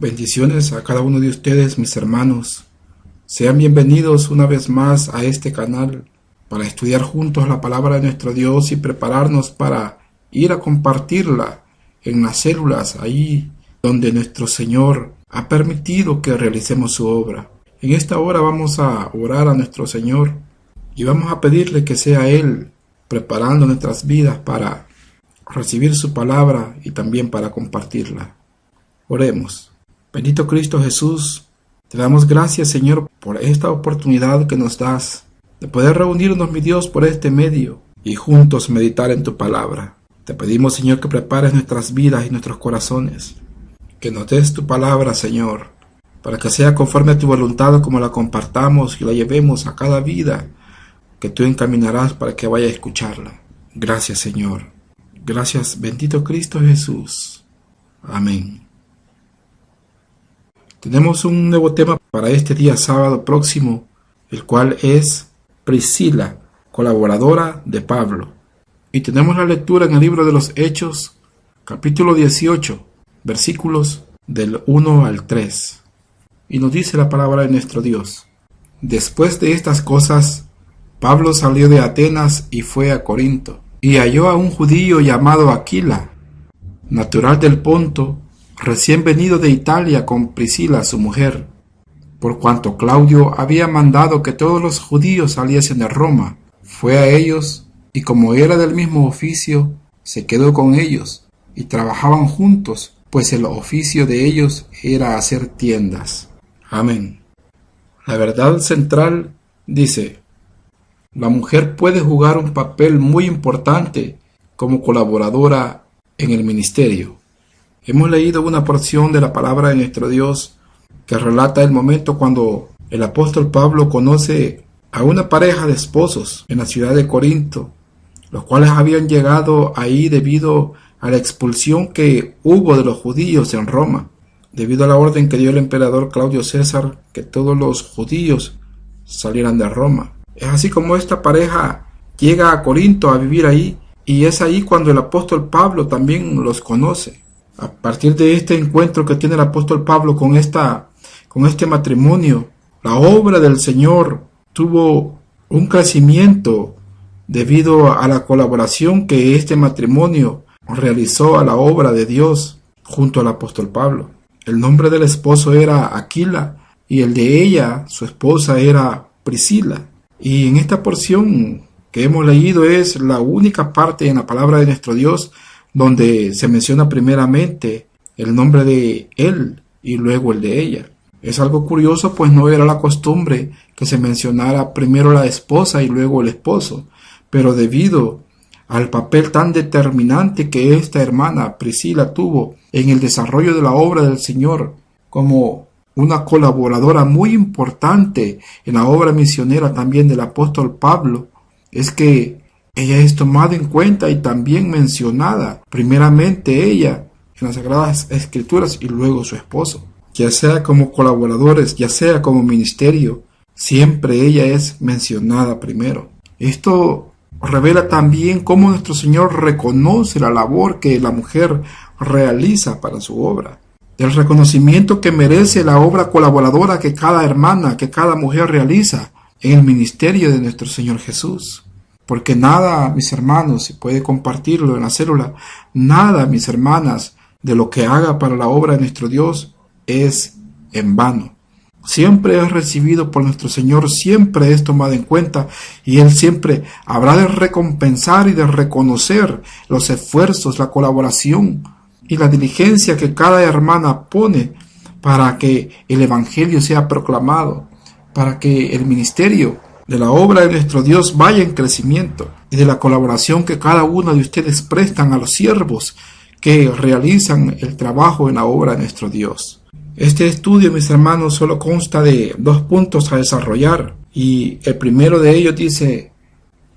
Bendiciones a cada uno de ustedes, mis hermanos. Sean bienvenidos una vez más a este canal para estudiar juntos la palabra de nuestro Dios y prepararnos para ir a compartirla en las células, ahí donde nuestro Señor ha permitido que realicemos su obra. En esta hora vamos a orar a nuestro Señor y vamos a pedirle que sea Él preparando nuestras vidas para recibir su palabra y también para compartirla. Oremos. Bendito Cristo Jesús, te damos gracias, Señor, por esta oportunidad que nos das de poder reunirnos, mi Dios, por este medio y juntos meditar en tu palabra. Te pedimos, Señor, que prepares nuestras vidas y nuestros corazones, que nos des tu palabra, Señor, para que sea conforme a tu voluntad como la compartamos y la llevemos a cada vida que tú encaminarás para que vaya a escucharla. Gracias, Señor. Gracias, bendito Cristo Jesús. Amén. Tenemos un nuevo tema para este día sábado próximo, el cual es Priscila, colaboradora de Pablo. Y tenemos la lectura en el libro de los Hechos, capítulo 18, versículos del 1 al 3. Y nos dice la palabra de nuestro Dios. Después de estas cosas, Pablo salió de Atenas y fue a Corinto, y halló a un judío llamado Aquila, natural del Ponto, recién venido de Italia con Priscila su mujer, por cuanto Claudio había mandado que todos los judíos saliesen de Roma. Fue a ellos, y como era del mismo oficio, se quedó con ellos, y trabajaban juntos, pues el oficio de ellos era hacer tiendas. Amén. La verdad central dice: la mujer puede jugar un papel muy importante como colaboradora en el ministerio. Hemos leído una porción de la palabra de nuestro Dios que relata el momento cuando el apóstol Pablo conoce a una pareja de esposos en la ciudad de Corinto, los cuales habían llegado ahí debido a la expulsión que hubo de los judíos en Roma, debido a la orden que dio el emperador Claudio César que todos los judíos salieran de Roma. Es así como esta pareja llega a Corinto a vivir ahí, y es ahí cuando el apóstol Pablo también los conoce. A partir de este encuentro que tiene el apóstol Pablo con este matrimonio, la obra del Señor tuvo un crecimiento debido a la colaboración que este matrimonio realizó a la obra de Dios junto al apóstol Pablo. El nombre del esposo era Aquila y el de ella, su esposa, era Priscila. Y en esta porción que hemos leído es la única parte en la palabra de nuestro Dios donde se menciona primeramente el nombre de él y luego el de ella. Es algo curioso, pues no era la costumbre que se mencionara primero la esposa y luego el esposo, pero debido al papel tan determinante que esta hermana Priscila tuvo en el desarrollo de la obra del Señor como una colaboradora muy importante en la obra misionera también del apóstol Pablo, es que ella es tomada en cuenta y también mencionada, primeramente ella en las Sagradas Escrituras y luego su esposo. Ya sea como colaboradores, ya sea como ministerio, siempre ella es mencionada primero. Esto revela también cómo nuestro Señor reconoce la labor que la mujer realiza para su obra, el reconocimiento que merece la obra colaboradora que cada hermana, que cada mujer realiza en el ministerio de nuestro Señor Jesús. Porque nada, mis hermanos, si puede compartirlo en la célula, nada, mis hermanas, de lo que haga para la obra de nuestro Dios es en vano. Siempre es recibido por nuestro Señor, siempre es tomado en cuenta, y Él siempre habrá de recompensar y de reconocer los esfuerzos, la colaboración y la diligencia que cada hermana pone para que el Evangelio sea proclamado, para que el ministerio de la obra de nuestro Dios vaya en crecimiento, y de la colaboración que cada uno de ustedes prestan a los siervos que realizan el trabajo en la obra de nuestro Dios. Este estudio, mis hermanos, solo consta de 2 puntos a desarrollar, y el primero de ellos dice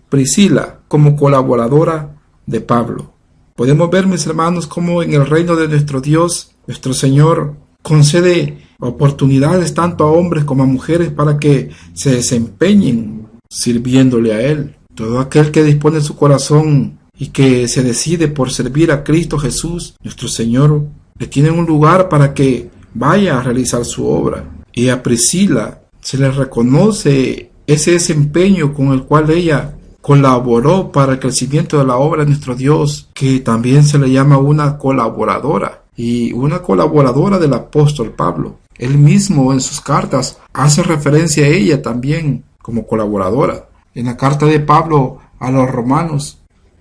Priscila como colaboradora de Pablo. Podemos ver, mis hermanos, cómo en el reino de nuestro Dios, nuestro Señor concede oportunidades tanto a hombres como a mujeres para que se desempeñen sirviéndole a Él. Todo aquel que dispone su corazón y que se decide por servir a Cristo Jesús, nuestro Señor, le tiene un lugar para que vaya a realizar su obra. Y a Priscila se le reconoce ese desempeño con el cual ella colaboró para el crecimiento de la obra de nuestro Dios, que también se le llama una colaboradora, y una colaboradora del apóstol Pablo. Él mismo en sus cartas hace referencia a ella también como colaboradora. En la carta de Pablo a los Romanos,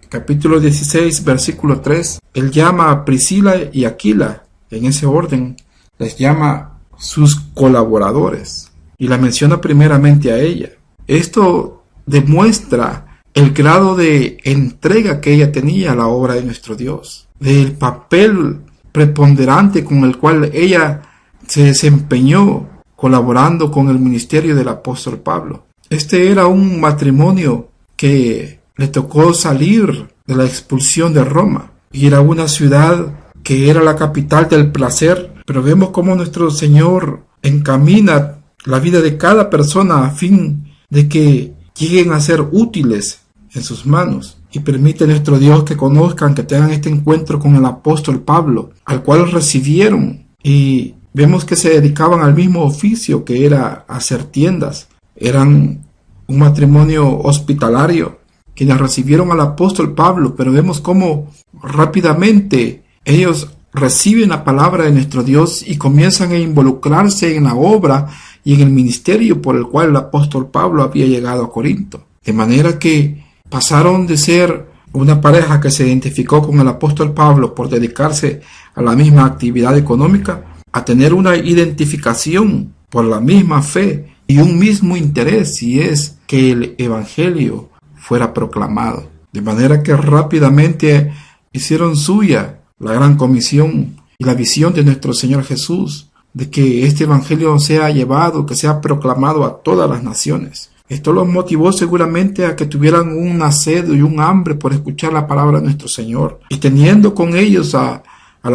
capítulo 16, versículo 3, él llama a Priscila y Aquila, en ese orden, les llama sus colaboradores y la menciona primeramente a ella. Esto demuestra el grado de entrega que ella tenía a la obra de nuestro Dios, del papel preponderante con el cual ella se desempeñó colaborando con el ministerio del apóstol Pablo. Este era un matrimonio que le tocó salir de la expulsión de Roma y era una ciudad que era la capital del placer, pero vemos cómo nuestro Señor encamina la vida de cada persona a fin de que lleguen a ser útiles en sus manos, y permite nuestro Dios que conozcan, que tengan este encuentro con el apóstol Pablo, al cual recibieron, y vemos que se dedicaban al mismo oficio, que era hacer tiendas. Eran un matrimonio hospitalario quienes recibieron al apóstol Pablo, pero vemos cómo rápidamente ellos reciben la palabra de nuestro Dios y comienzan a involucrarse en la obra y en el ministerio por el cual el apóstol Pablo había llegado a Corinto. De manera que pasaron de ser una pareja que se identificó con el apóstol Pablo por dedicarse a la misma actividad económica, a tener una identificación por la misma fe y un mismo interés, y es que el evangelio fuera proclamado. De manera que rápidamente hicieron suya la gran comisión y la visión de nuestro Señor Jesús, de que este evangelio sea llevado, que sea proclamado a todas las naciones. Esto los motivó seguramente a que tuvieran una sed y un hambre por escuchar la palabra de nuestro Señor. Y teniendo con ellos al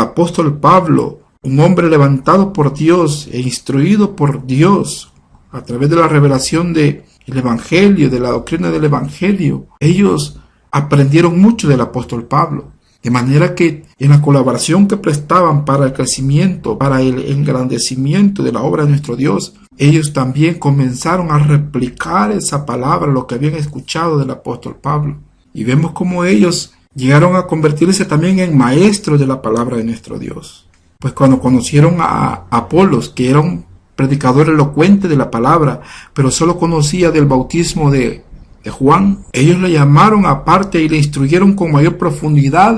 apóstol Pablo, un hombre levantado por Dios e instruido por Dios a través de la revelación del evangelio, de la doctrina del evangelio, ellos aprendieron mucho del apóstol Pablo. De manera que en la colaboración que prestaban para el crecimiento, para el engrandecimiento de la obra de nuestro Dios, ellos también comenzaron a replicar esa palabra, lo que habían escuchado del apóstol Pablo. Y vemos cómo ellos llegaron a convertirse también en maestros de la palabra de nuestro Dios. Pues cuando conocieron a Apolos, que era un predicador elocuente de la palabra, pero solo conocía del bautismo de Juan, ellos le llamaron aparte y le instruyeron con mayor profundidad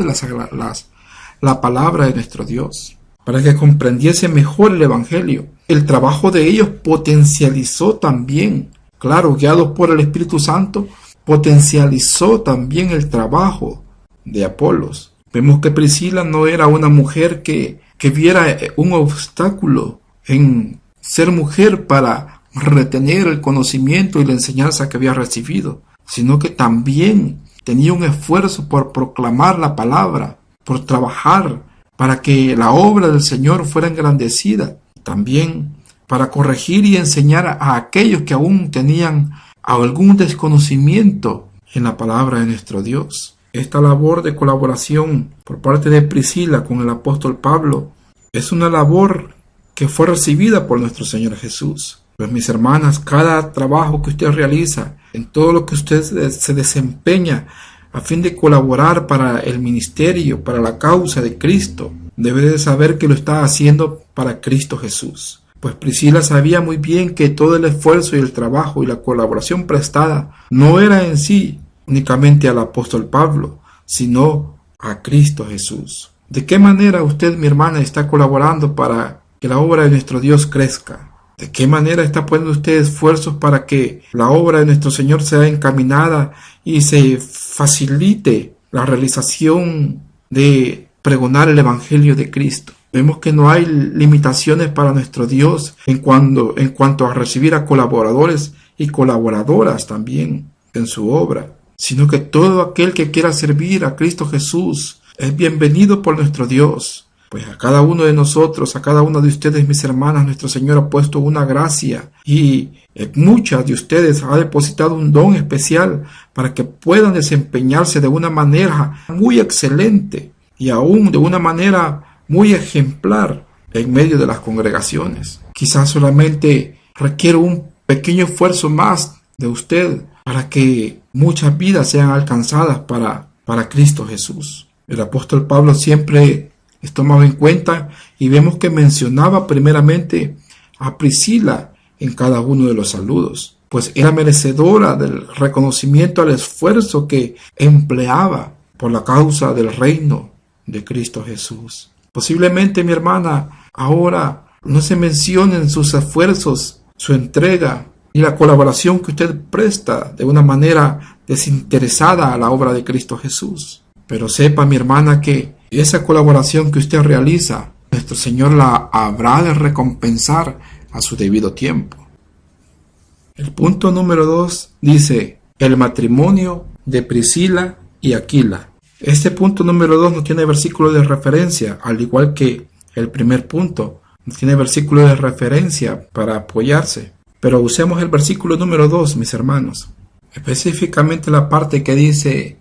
la palabra de nuestro Dios, para que comprendiese mejor el evangelio. El trabajo de ellos potencializó también, claro, guiados por el Espíritu Santo, potencializó también el trabajo de Apolos. Vemos que Priscila no era una mujer que viera un obstáculo en ser mujer para retener el conocimiento y la enseñanza que había recibido, sino que también tenía un esfuerzo por proclamar la palabra, por trabajar para que la obra del Señor fuera engrandecida, también para corregir y enseñar a aquellos que aún tenían algún desconocimiento en la palabra de nuestro Dios. Esta labor de colaboración por parte de Priscila con el apóstol Pablo es una labor que fue recibida por nuestro Señor Jesús. Pues mis hermanas, cada trabajo que usted realiza, en todo lo que usted se desempeña a fin de colaborar para el ministerio, para la causa de Cristo, debe de saber que lo está haciendo para Cristo Jesús. Pues Priscila sabía muy bien que todo el esfuerzo y el trabajo y la colaboración prestada no era en sí únicamente al apóstol Pablo, sino a Cristo Jesús. ¿De qué manera usted, mi hermana, está colaborando para que la obra de nuestro Dios crezca? ¿De qué manera está poniendo usted esfuerzos para que la obra de nuestro Señor sea encaminada y se facilite la realización de pregonar el Evangelio de Cristo? Vemos que no hay limitaciones para nuestro Dios en cuanto a recibir a colaboradores y colaboradoras también en su obra, sino que todo aquel que quiera servir a Cristo Jesús es bienvenido por nuestro Dios. Pues a cada uno de nosotros, a cada una de ustedes, mis hermanas, nuestro Señor ha puesto una gracia y muchas de ustedes ha depositado un don especial para que puedan desempeñarse de una manera muy excelente y aún de una manera muy ejemplar en medio de las congregaciones. Quizás solamente requiere un pequeño esfuerzo más de usted para que muchas vidas sean alcanzadas para Cristo Jesús. El apóstol Pablo siempre es tomado en cuenta y vemos que mencionaba primeramente a Priscila en cada uno de los saludos, pues era merecedora del reconocimiento al esfuerzo que empleaba por la causa del reino de Cristo Jesús. Posiblemente, mi hermana, ahora no se mencionen sus esfuerzos, su entrega y la colaboración que usted presta de una manera desinteresada a la obra de Cristo Jesús. Pero sepa, mi hermana, que esa colaboración que usted realiza, nuestro Señor la habrá de recompensar a su debido tiempo. El punto número 2 dice: el matrimonio de Priscila y Aquila. Este punto número 2 no tiene versículo de referencia, al igual que el primer punto no tiene versículo de referencia para apoyarse. Pero usemos el versículo número 2, mis hermanos. Específicamente la parte que dice: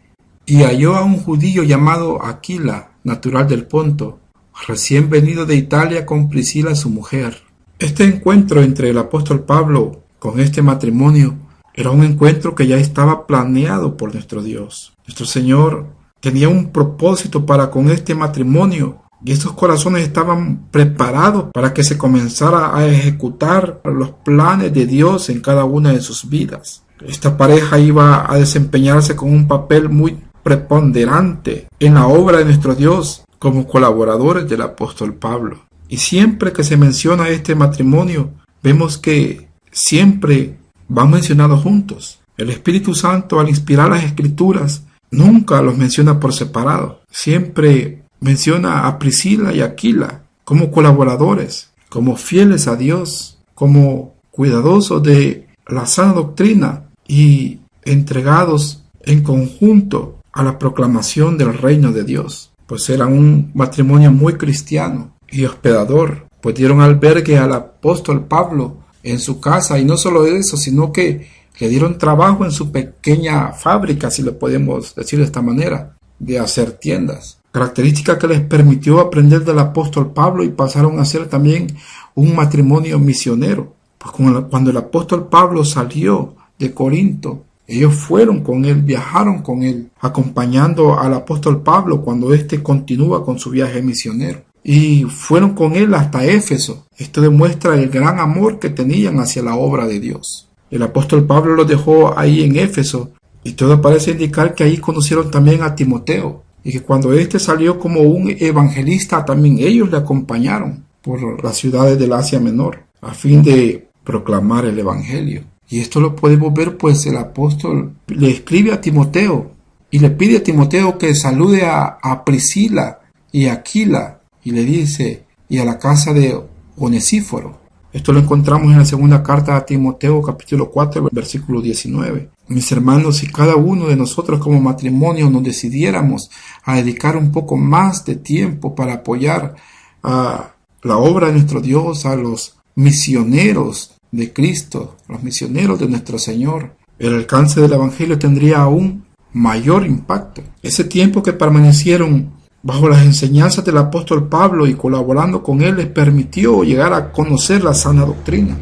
y halló a un judío llamado Aquila, natural del Ponto, recién venido de Italia, con Priscila su mujer. Este encuentro entre el apóstol Pablo con este matrimonio era un encuentro que ya estaba planeado por nuestro Dios. Nuestro Señor tenía un propósito para con este matrimonio, y estos corazones estaban preparados para que se comenzara a ejecutar los planes de Dios en cada una de sus vidas. Esta pareja iba a desempeñarse con un papel muy preponderante en la obra de nuestro Dios como colaboradores del apóstol Pablo. Y siempre que se menciona este matrimonio, vemos que siempre van mencionados juntos. El Espíritu Santo, al inspirar las Escrituras, nunca los menciona por separado. Siempre menciona a Priscila y Aquila como colaboradores, como fieles a Dios, como cuidadosos de la sana doctrina y entregados en conjunto a la proclamación del reino de Dios. Pues era un matrimonio muy cristiano y hospedador, pues dieron albergue al apóstol Pablo en su casa, y no solo eso, sino que le dieron trabajo en su pequeña fábrica, si lo podemos decir de esta manera, de hacer tiendas. Característica que les permitió aprender del apóstol Pablo, y pasaron a ser también un matrimonio misionero. Pues cuando el apóstol Pablo salió de Corinto, ellos fueron con él, viajaron con él, acompañando al apóstol Pablo cuando éste continúa con su viaje misionero. Y fueron con él hasta Éfeso. Esto demuestra el gran amor que tenían hacia la obra de Dios. El apóstol Pablo los dejó ahí en Éfeso, y todo parece indicar que ahí conocieron también a Timoteo, y que cuando éste salió como un evangelista, también ellos le acompañaron por las ciudades del Asia Menor, a fin de proclamar el evangelio. Y esto lo podemos ver, pues el apóstol le escribe a Timoteo y le pide a Timoteo que salude a Priscila y Aquila, y le dice: y a la casa de Onesíforo. Esto lo encontramos en la segunda carta a Timoteo, capítulo 4, versículo 19. Mis hermanos, si cada uno de nosotros como matrimonio nos decidiéramos a dedicar un poco más de tiempo para apoyar a la obra de nuestro Dios, a los misioneros de Cristo, los misioneros de nuestro Señor, el alcance del evangelio tendría aún mayor impacto. Ese tiempo que permanecieron bajo las enseñanzas del apóstol Pablo y colaborando con él les permitió llegar a conocer la sana doctrina,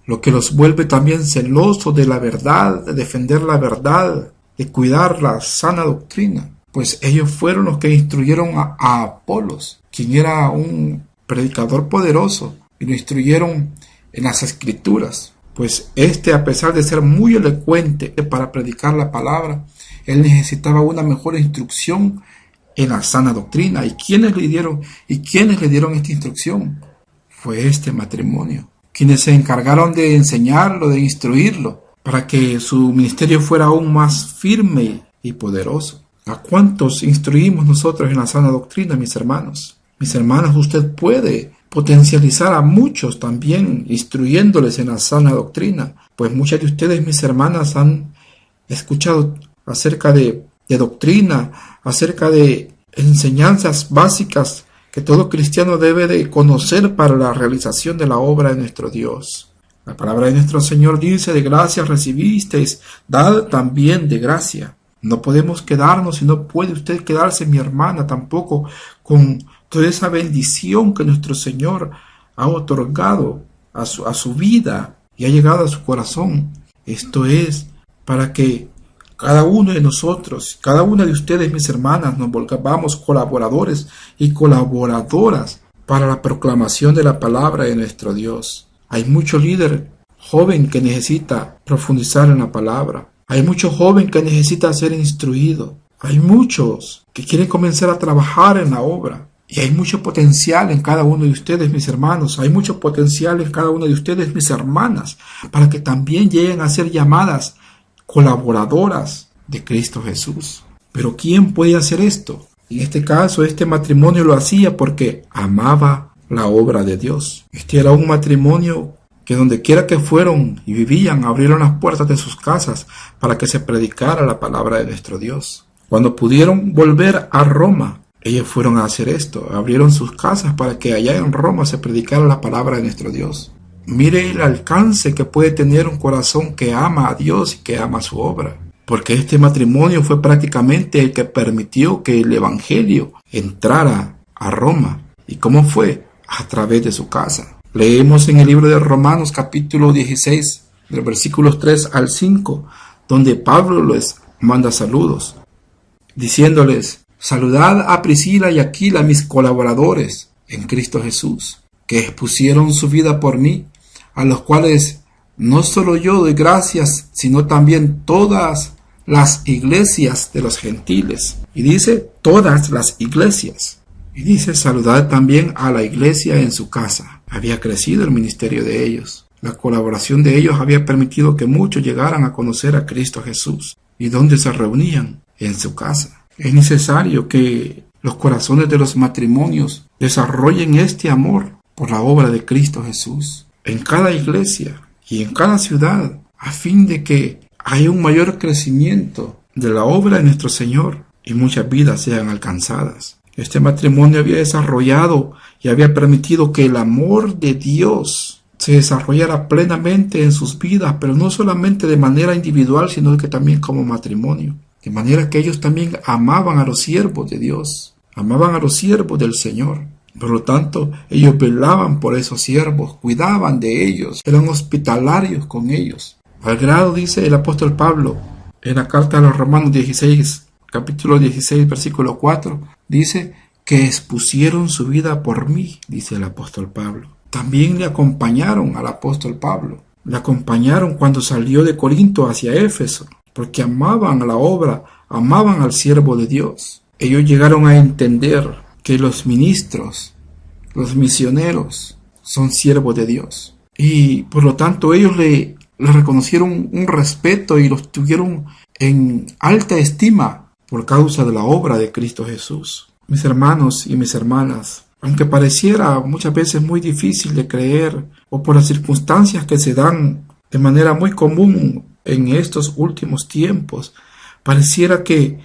lo que los vuelve también celosos de la verdad, de defender la verdad, de cuidar la sana doctrina, pues ellos fueron los que instruyeron a Apolos, quien era un predicador poderoso, y lo instruyeron en las Escrituras, pues a pesar de ser muy elocuente para predicar la palabra, él necesitaba una mejor instrucción en la sana doctrina. ¿Y quiénes le dieron esta instrucción? Fue este matrimonio, quienes se encargaron de enseñarlo, de instruirlo, para que su ministerio fuera aún más firme y poderoso. ¿A cuántos instruimos nosotros en la sana doctrina, mis hermanos? Mis hermanas, usted puede potencializar a muchos también instruyéndoles en la sana doctrina, pues muchas de ustedes, mis hermanas, han escuchado acerca de doctrina, acerca de enseñanzas básicas que todo cristiano debe de conocer para la realización de la obra de nuestro Dios. La palabra de nuestro Señor dice: de gracia recibisteis, dad también de gracia. No podemos quedarnos, y no puede usted quedarse, mi hermana, tampoco con toda esa bendición que nuestro Señor ha otorgado a su vida y ha llegado a su corazón. Esto es para que cada uno de nosotros, cada una de ustedes, mis hermanas, nos volvamos colaboradores y colaboradoras para la proclamación de la palabra de nuestro Dios. Hay mucho líder joven que necesita profundizar en la palabra. Hay mucho joven que necesita ser instruido. Hay muchos que quieren comenzar a trabajar en la obra. Y hay mucho potencial en cada uno de ustedes, mis hermanos. Hay mucho potencial en cada una de ustedes, mis hermanas, para que también lleguen a ser llamadas colaboradoras de Cristo Jesús. Pero ¿quién puede hacer esto? En este caso, este matrimonio lo hacía porque amaba la obra de Dios. Este era un matrimonio que donde quiera que fueron y vivían, abrieron las puertas de sus casas para que se predicara la palabra de nuestro Dios. Cuando pudieron volver a Roma, ellos fueron a hacer esto, abrieron sus casas para que allá en Roma se predicara la palabra de nuestro Dios. Mire el alcance que puede tener un corazón que ama a Dios y que ama su obra. Porque este matrimonio fue prácticamente el que permitió que el evangelio entrara a Roma. ¿Y cómo fue? A través de su casa. Leemos en el libro de Romanos capítulo 16, de los versículos 3 al 5, donde Pablo les manda saludos, diciéndoles: saludad a Priscila y Aquila, mis colaboradores en Cristo Jesús, que expusieron su vida por mí, a los cuales no solo yo doy gracias, sino también todas las iglesias de los gentiles. Y dice, todas las iglesias. Y dice, saludad también a la iglesia en su casa. Había crecido el ministerio de ellos. La colaboración de ellos había permitido que muchos llegaran a conocer a Cristo Jesús. ¿Y dónde se reunían? En su casa. Es necesario que los corazones de los matrimonios desarrollen este amor por la obra de Cristo Jesús en cada iglesia y en cada ciudad, a fin de que haya un mayor crecimiento de la obra de nuestro Señor y muchas vidas sean alcanzadas. Este matrimonio había desarrollado y había permitido que el amor de Dios se desarrollara plenamente en sus vidas, pero no solamente de manera individual, sino que también como matrimonio. De manera que ellos también amaban a los siervos de Dios, amaban a los siervos del Señor. Por lo tanto, ellos velaban por esos siervos, cuidaban de ellos, eran hospitalarios con ellos. Al grado, dice el apóstol Pablo, en la carta a los Romanos 16, capítulo 16, versículo 4, dice que expusieron su vida por mí, dice el apóstol Pablo. También le acompañaron al apóstol Pablo. Le acompañaron cuando salió de Corinto hacia Éfeso, porque amaban la obra, amaban al siervo de Dios. Ellos llegaron a entender que los ministros, los misioneros, son siervos de Dios. Y por lo tanto ellos le reconocieron un respeto y los tuvieron en alta estima por causa de la obra de Cristo Jesús. Mis hermanos y mis hermanas, aunque pareciera muchas veces muy difícil de creer, o por las circunstancias que se dan de manera muy común en estos últimos tiempos, pareciera que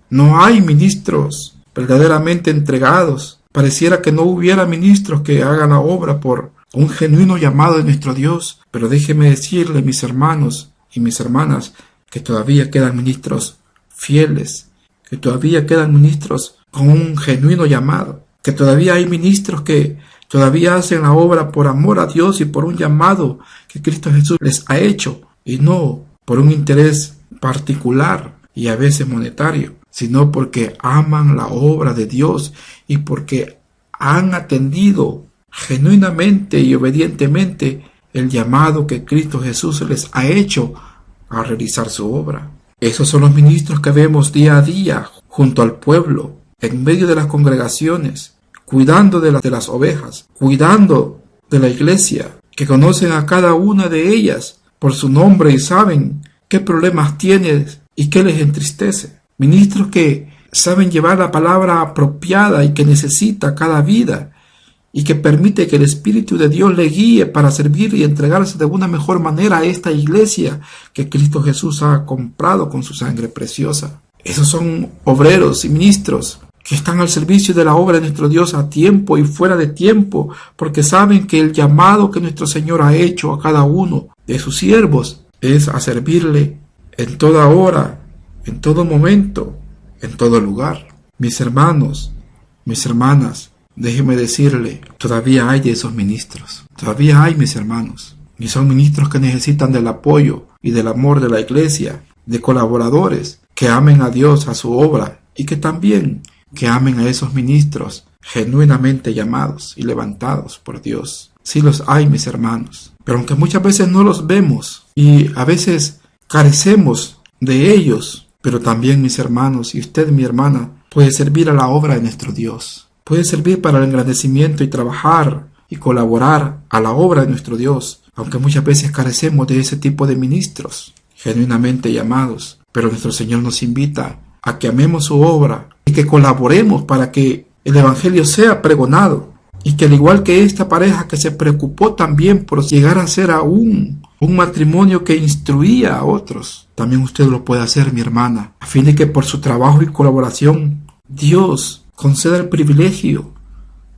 no hay ministros verdaderamente entregados, pareciera que no hubiera ministros que hagan la obra por un genuino llamado de nuestro Dios. Pero déjeme decirle, mis hermanos y mis hermanas, que todavía quedan ministros fieles, que todavía quedan ministros con un genuino llamado, que todavía hay ministros que todavía hacen la obra por amor a Dios y por un llamado que Cristo Jesús les ha hecho, y no por un interés particular y a veces monetario, sino porque aman la obra de Dios y porque han atendido genuinamente y obedientemente el llamado que Cristo Jesús les ha hecho a realizar su obra. Esos son los ministros que vemos día a día junto al pueblo, en medio de las congregaciones, cuidando de las ovejas, cuidando de la iglesia, que conocen a cada una de ellas por su nombre y saben qué problemas tienen y qué les entristece. Ministros que saben llevar la palabra apropiada y que necesita cada vida, y que permite que el Espíritu de Dios le guíe para servir y entregarse de una mejor manera a esta iglesia que Cristo Jesús ha comprado con su sangre preciosa. Esos son obreros y ministros que están al servicio de la obra de nuestro Dios a tiempo y fuera de tiempo, porque saben que el llamado que nuestro Señor ha hecho a cada uno de sus siervos es a servirle en toda hora, en todo momento, en todo lugar. Mis hermanos, mis hermanas, déjeme decirle, todavía hay de esos ministros. Todavía hay, mis hermanos. Y son ministros que necesitan del apoyo y del amor de la iglesia, de colaboradores que amen a Dios, a su obra, y que también que amen a esos ministros genuinamente llamados y levantados por Dios. Sí los hay, mis hermanos, pero aunque muchas veces no los vemos y a veces carecemos de ellos, pero también, mis hermanos, y usted, mi hermana, puede servir a la obra de nuestro Dios. Puede servir para el engrandecimiento y trabajar y colaborar a la obra de nuestro Dios, aunque muchas veces carecemos de ese tipo de ministros genuinamente llamados. Pero nuestro Señor nos invita a que amemos su obra y que colaboremos para que el Evangelio sea pregonado, y que al igual que esta pareja que se preocupó también por llegar a ser aún un matrimonio que instruía a otros, también usted lo puede hacer, mi hermana, a fin de que por su trabajo y colaboración Dios conceda el privilegio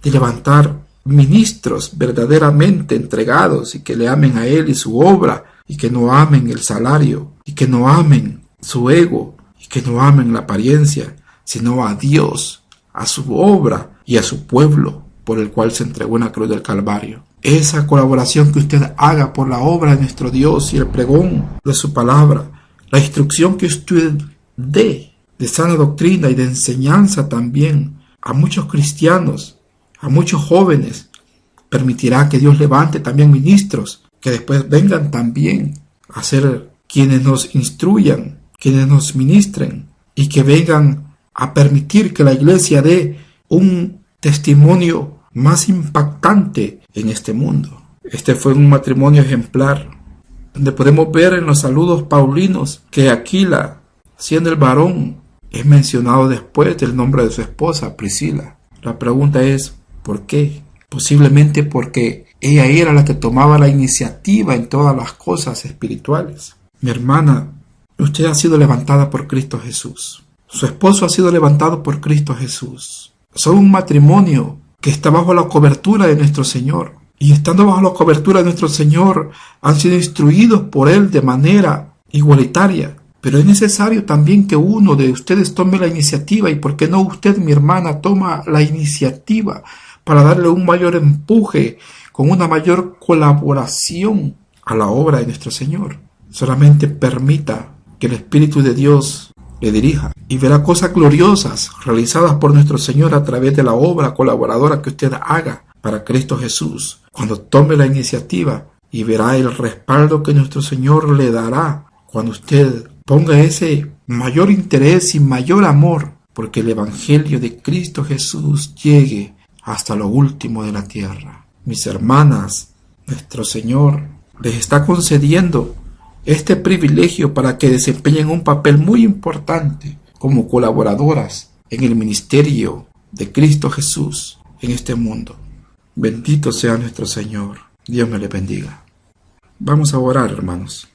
de levantar ministros verdaderamente entregados y que le amen a Él y su obra, y que no amen el salario, y que no amen su ego, y que no amen la apariencia, sino a Dios, a su obra y a su pueblo por el cual se entregó en la cruz del Calvario. Esa colaboración que usted haga por la obra de nuestro Dios y el pregón de su palabra, la instrucción que usted dé de sana doctrina y de enseñanza también a muchos cristianos, a muchos jóvenes, permitirá que Dios levante también ministros que después vengan también a ser quienes nos instruyan, quienes nos ministren, y que vengan a permitir que la iglesia dé un testimonio más impactante en este mundo. Este fue un matrimonio ejemplar, donde podemos ver en los saludos paulinos que Aquila, siendo el varón, es mencionado después del nombre de su esposa, Priscila. La pregunta es, ¿por qué? Posiblemente porque ella era la que tomaba la iniciativa en todas las cosas espirituales. Mi hermana, usted ha sido levantada por Cristo Jesús. Su esposo ha sido levantado por Cristo Jesús. Son un matrimonio que está bajo la cobertura de nuestro Señor. Y estando bajo la cobertura de nuestro Señor, han sido instruidos por Él de manera igualitaria. Pero es necesario también que uno de ustedes tome la iniciativa. ¿Y por qué no usted, mi hermana, toma la iniciativa para darle un mayor empuje, con una mayor colaboración a la obra de nuestro Señor? Solamente permita que el Espíritu de Dios le dirija y verá cosas gloriosas realizadas por nuestro Señor a través de la obra colaboradora que usted haga para Cristo Jesús. Cuando tome la iniciativa, y verá el respaldo que nuestro Señor le dará cuando usted ponga ese mayor interés y mayor amor porque el Evangelio de Cristo Jesús llegue hasta lo último de la tierra. Mis hermanas, nuestro Señor les está concediendo este privilegio para que desempeñen un papel muy importante como colaboradoras en el ministerio de Cristo Jesús en este mundo. Bendito sea nuestro Señor. Dios me le bendiga. Vamos a orar, hermanos.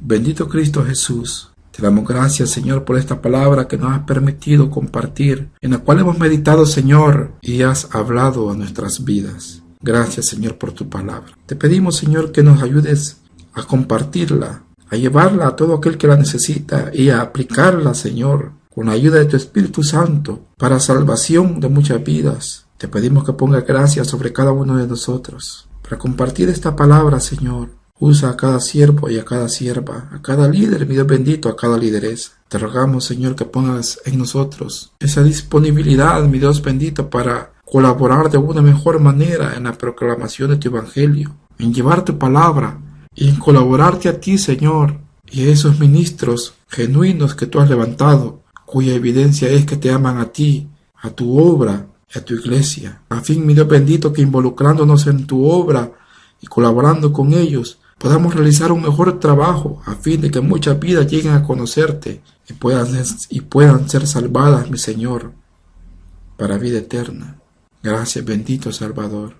Bendito Cristo Jesús, te damos gracias, Señor, por esta palabra que nos has permitido compartir, en la cual hemos meditado, Señor, y has hablado a nuestras vidas. Gracias, Señor, por tu palabra. Te pedimos, Señor, que nos ayudes a compartirla, a llevarla a todo aquel que la necesita y a aplicarla, Señor, con la ayuda de tu Espíritu Santo, para salvación de muchas vidas. Te pedimos que ponga gracia sobre cada uno de nosotros. Para compartir esta palabra, Señor, usa a cada siervo y a cada sierva, a cada líder, mi Dios bendito, a cada lideresa. Te rogamos, Señor, que pongas en nosotros esa disponibilidad, mi Dios bendito, para colaborar de una mejor manera en la proclamación de tu Evangelio, en llevar tu palabra y en colaborarte a ti, Señor, y a esos ministros genuinos que tú has levantado, cuya evidencia es que te aman a ti, a tu obra y a tu iglesia. A fin, mi Dios bendito, que involucrándonos en tu obra y colaborando con ellos, podamos realizar un mejor trabajo, a fin de que muchas vidas lleguen a conocerte y puedan ser salvadas, mi Señor, para vida eterna. Gracias, bendito Salvador.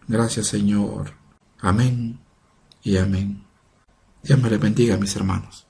Gracias, Señor. Amén y amén. Dios me les bendiga, mis hermanos.